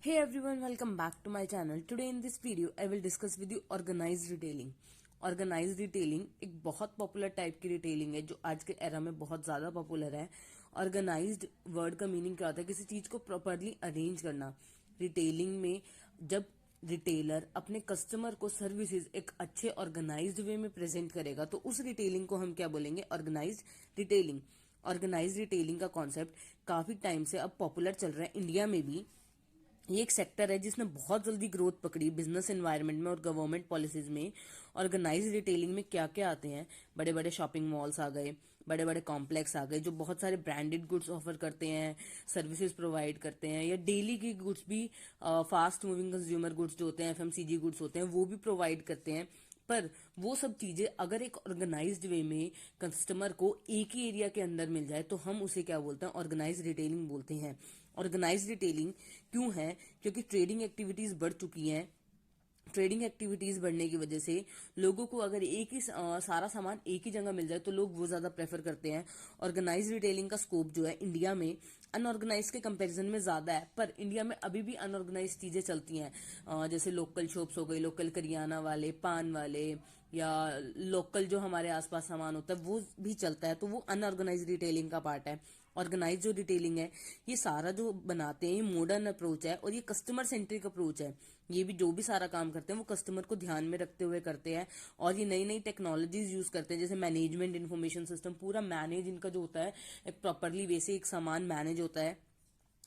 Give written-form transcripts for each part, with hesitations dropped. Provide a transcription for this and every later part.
Hey everyone, welcome back to my channel. Today in this video, I will discuss with you organized retailing. Organize retailing एक बहुत popular type की retailing है जो आज के era में बहुत ज्यादा पॉपुलर है। ऑर्गेनाइज्ड वर्ड का मीनिंग क्या होता है? किसी चीज को प्रॉपरली अरेंज करना। रिटेलिंग में जब रिटेलर अपने कस्टमर को सर्विसेज एक अच्छे ऑर्गेनाइज्ड वे में प्रेजेंट करेगा तो उस रिटेलिंग को हम क्या बोलेंगे? Organized retailing. ऑर्गेनाइज्ड रिटेलिंग का कॉन्सेप्ट काफी टाइम से अब पॉपुलर चल रहा है इंडिया में भी। ये एक सेक्टर है जिसने बहुत जल्दी ग्रोथ पकड़ी बिजनेस एनवायरनमेंट में और गवर्नमेंट पॉलिसीज में। ऑर्गेनाइज रिटेलिंग में क्या क्या आते हैं? बड़े बड़े शॉपिंग मॉल्स आ गए, बड़े बड़े कॉम्प्लेक्स आ गए जो बहुत सारे ब्रांडेड गुड्स ऑफर करते हैं, सर्विसेज प्रोवाइड करते हैं, या डेली की गुड्स भी, फास्ट मूविंग कंज्यूमर गुड्स जो होते हैं, एफएमसीजी गुड्स होते हैं, वो भी प्रोवाइड करते हैं। पर वो सब चीजें अगर एक ऑर्गेनाइज्ड वे में कस्टमर को एक ही एरिया के अंदर मिल जाए तो हम उसे क्या बोलते हैं? ऑर्गेनाइज रिटेलिंग बोलते हैं। ऑर्गेनाइज रिटेलिंग क्यों है? क्योंकि ट्रेडिंग एक्टिविटीज बढ़ चुकी हैं। ट्रेडिंग एक्टिविटीज बढ़ने की वजह से लोगों को अगर एक ही सारा सामान एक ही जगह मिल जाए तो लोग वो ज्यादा प्रेफर करते हैं। ऑर्गेनाइज रिटेलिंग का स्कोप जो है इंडिया में अनऑर्गेनाइज के कंपैरिजन में ज्यादा है, पर इंडिया में अभी भी अनऑर्गेनाइज चीजें चलती हैं। जैसे लोकल शॉप्स हो गई, लोकल करियाना वाले, पान वाले, या लोकल जो हमारे आसपास सामान होता है वो भी चलता है, तो वो अनऑर्गेनाइज रिटेलिंग का पार्ट है। ऑर्गेनाइज जो रिटेलिंग है ये सारा जो बनाते हैं ये मॉडर्न अप्रोच है और ये कस्टमर सेंट्रिक अप्रोच है। ये भी जो भी सारा काम करते हैं वो कस्टमर को ध्यान में रखते हुए करते हैं और ये नई नई टेक्नोलॉजीज यूज करते हैं, जैसे मैनेजमेंट इन्फॉर्मेशन सिस्टम। पूरा मैनेज इनका जो होता है एक प्रॉपरली वैसे एक सामान मैनेज होता है।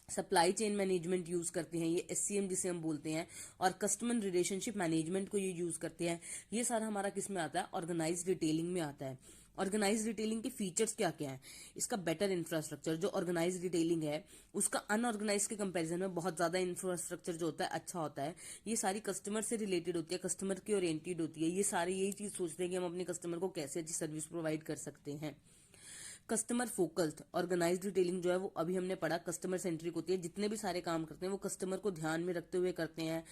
सप्लाई चेन मैनेजमेंट यूज करते हैं, ये एससीएम जिसे हम बोलते हैं, और कस्टमर रिलेशनशिप मैनेजमेंट को ये यूज करते हैं। ये सारा हमारा किस में आता है? ऑर्गेनाइज रिटेलिंग में आता है। ऑर्गेनाइज रिटेलिंग के फीचर्स क्या क्या हैं? इसका बेटर इंफ्रास्ट्रक्चर। जो ऑर्गेनाइज रिटेलिंग है उसका अनऑर्गेनाइज के कंपैरिजन में बहुत ज्यादा इंफ्रास्ट्रक्चर जो होता है अच्छा होता है। ये सारी कस्टमर से रिलेटेड होती है, कस्टमर की ओरिएंटेड होती है। ये सारे यही चीज सोचते हैं कि हम अपने कस्टमर को कैसे अच्छी सर्विस प्रोवाइड कर सकते हैं। कस्टमर फोकस्ड ऑर्गेनाइज्ड रिटेलिंग जो है वो अभी हमने पढ़ा कस्टमर सेंट्रिक होती है। जितने भी सारे काम करते हैं वो कस्टमर को ध्यान में रखते हुए करते हैं।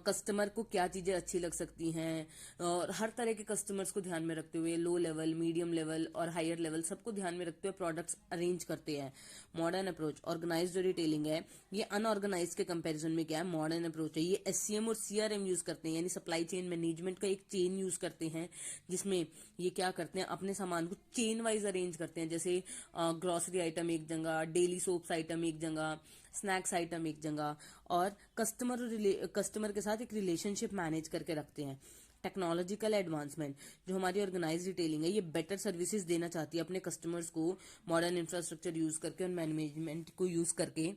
कस्टमर को क्या चीजें अच्छी लग सकती हैं और हर तरह के कस्टमर्स को ध्यान में रखते हुए लो लेवल, मीडियम लेवल और हायर लेवल सबको ध्यान में रखते हुए प्रोडक्ट्स अरेंज करते हैं। मॉडर्न अप्रोच ऑर्गेनाइज्ड जो रिटेलिंग है ये अनऑर्गेनाइज के कंपैरिजन में क्या है? मॉडर्न अप्रोच है। ये एससीएम और सीआरएम यूज करते हैं, यानी सप्लाई चेन मैनेजमेंट का एक चेन यूज करते हैं, जिसमें ये क्या करते हैं? अपने सामान को चेन वाइज अरेंज करते हैं। जैसे ग्रोसरी आइटम एक जगह, डेली सोप्स आइटम एक जगह, स्नैक्स आइटम एक जगह, और कस्टमर के साथ एक रिलेशनशिप मैनेज करके रखते हैं। टेक्नोलॉजिकल एडवांसमेंट जो हमारी ऑर्गेनाइज रिटेलिंग है ये बेटर सर्विसेज देना चाहती है अपने कस्टमर्स को, मॉडर्न इंफ्रास्ट्रक्चर यूज करके और मैनेजमेंट को यूज करके,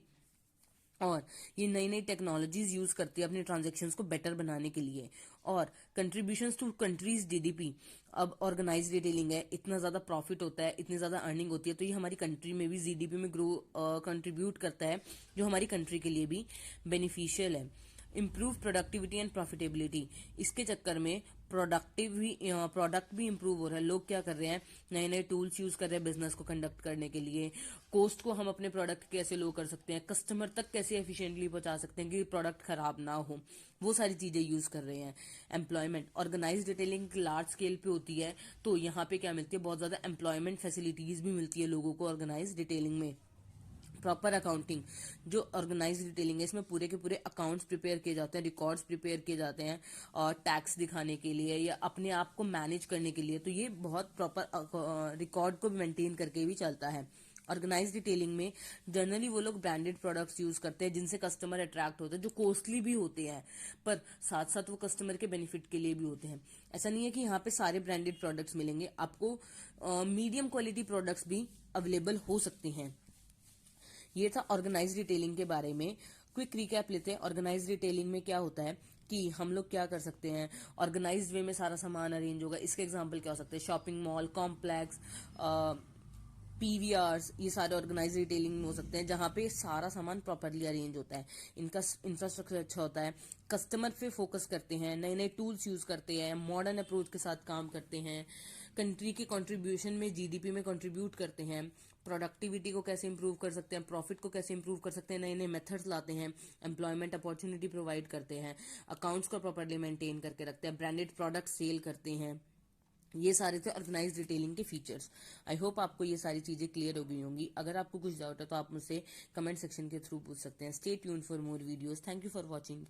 और ये नई नई टेक्नोलॉजीज यूज करती है अपने ट्रांजेक्शन्स को बेटर बनाने के लिए। और कंट्रीब्यूशंस टू कंट्रीज जीडीपी। अब ऑर्गेनाइज रिटेलिंग है, इतना ज्यादा प्रॉफिट होता है, इतनी ज्यादा अर्निंग होती है, तो ये हमारी कंट्री में भी जीडीपी में ग्रो कंट्रीब्यूट करता है, जो हमारी कंट्री के लिए भी बेनिफिशियल है। Improve productivity and profitability. इसके चक्कर में प्रोडक्ट भी इम्प्रूव हो रहा है। लोग क्या कर रहे हैं? नए नए टूल्स यूज कर रहे हैं बिजनेस को कंडक्ट करने के लिए। कॉस्ट को हम अपने प्रोडक्ट कैसे लो कर सकते हैं, कस्टमर तक कैसे एफिशिएंटली पहुंचा सकते हैं कि प्रोडक्ट खराब ना हो, वो सारी चीजें यूज कर रहे हैं। Employment organize retailing large scale पे होती है तो यहाँ पे क्या मिलती है? बहुत ज्यादा एम्प्लॉयमेंट फैसिलिटीज भी मिलती है लोगों को ऑर्गेनाइज रिटेलिंग में। प्रॉपर अकाउंटिंग जो ऑर्गेनाइज रिटेलिंग है इसमें पूरे के पूरे अकाउंट्स प्रिपेयर किए जाते हैं, रिकॉर्ड्स प्रिपेयर किए जाते हैं और टैक्स दिखाने के लिए या अपने आप को मैनेज करने के लिए, तो ये बहुत प्रॉपर रिकॉर्ड को मेंटेन करके भी चलता है। ऑर्गेनाइज रिटेलिंग में जनरली वो लोग ब्रांडेड प्रोडक्ट्स यूज करते हैं जिनसे कस्टमर अट्रैक्ट होता है, जो कॉस्टली भी होते हैं पर साथ साथ वो कस्टमर के बेनिफिट के लिए भी होते हैं। ऐसा नहीं है कि यहाँ पे सारे ब्रांडेड प्रोडक्ट्स मिलेंगे, आपको मीडियम क्वालिटी प्रोडक्ट्स भी अवेलेबल हो सकते हैं। ये था ऑर्गेनाइज रिटेलिंग के बारे में। क्विक रिकैप लेते हैं। ऑर्गेनाइज रिटेलिंग में क्या होता है कि हम लोग क्या कर सकते हैं? ऑर्गेनाइज वे में सारा सामान अरेंज होगा। इसके एग्जांपल क्या हो सकते हैं? शॉपिंग मॉल, कॉम्प्लेक्स, पीवीआर्स, ये सारे ऑर्गेनाइज रिटेलिंग में हो सकते हैं जहां पे सारा सामान प्रॉपरली अरेंज होता है, इनका इंफ्रास्ट्रक्चर अच्छा होता है, कस्टमर पे फोकस करते हैं, नए नए टूल्स यूज करते हैं, मॉडर्न अप्रोच के साथ काम करते हैं, कंट्री के कंट्रीब्यूशन में जीडीपी में कंट्रीब्यूट करते हैं, प्रोडक्टिविटी को कैसे इंप्रूव कर सकते हैं, प्रॉफिट को कैसे इंप्रूव कर सकते हैं, नए नए मेथड्स लाते हैं, एम्प्लॉयमेंट अपॉर्चुनिटी प्रोवाइड करते हैं, अकाउंट्स को प्रॉपरली मेंटेन करके रखते हैं, ब्रांडेड प्रोडक्ट सेल करते हैं, ये सारे थे ऑर्गेनाइज रिटेलिंग के फीचर्स। आई होप आपको ये सारी चीजें क्लियर हो गई होंगी। अगर आपको कुछ डाउट है तो आप मुझसे कमेंट सेक्शन के थ्रू पूछ सकते हैं। Stay tuned for more videos. Thank you for watching.